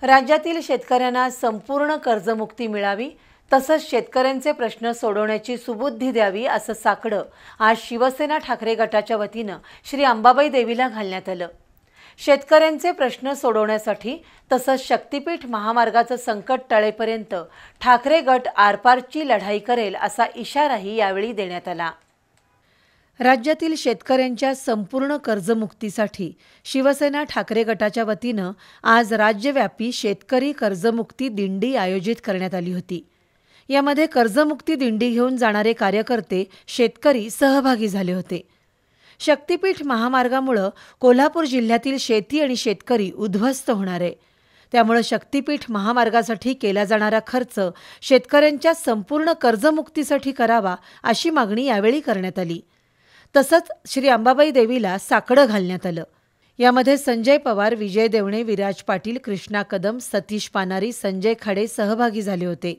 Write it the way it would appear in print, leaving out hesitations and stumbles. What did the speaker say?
राज्यातील शेतकऱ्यांना संपूर्ण कर्जमुक्ती मिळावी तसंच शेतकऱ्यांचे प्रश्न सोडवण्याची सुबुद्धी द्यावी असं साकडं आज शिवसेना ठाकरे गटाच्या वतीनं श्री अंबाबाई देवीला घालण्यात आलं। शेतकऱ्यांचे प्रश्न सोडवण्यासाठी तसंच शक्तीपीठ महामार्गाचं संकट टळेपर्यंत ठाकरे गट आरपारची लढाई करेल असा इशाराही यावेळी देण्यात आला। राज्यातील शेतकऱ्यांच्या संपूर्ण कर्जमुक्तीसाठी शिवसेना ठाकरे गटाच्या वतीनं आज राज्यव्यापी शेतकरी कर्जमुक्ती दिंडी आयोजित करण्यात आली होती। यामध्ये कर्जमुक्ती दिंडी घेऊन जाणारे कार्यकर्ते, शेतकरी सहभागी झाले होते। शक्तीपीठ महामार्गामुळे कोल्हापूर जिल्ह्यातील शेती आणि शेतकरी उद्ध्वस्त होणार आहे। त्यामुळे शक्तीपीठ महामार्गासाठी केला जाणारा खर्च शेतकऱ्यांच्या संपूर्ण कर्जमुक्तीसाठी करावा अशी मागणी यावेळी करण्यात आली। तसंच श्री अंबाबाई देवीला साकडं घालण्यात आलं। यामध्ये संजय पवार, विजय देवणे, विराज पाटील, कृष्णा कदम, सतीश पानारी, संजय खाडे सहभागी झाले होते।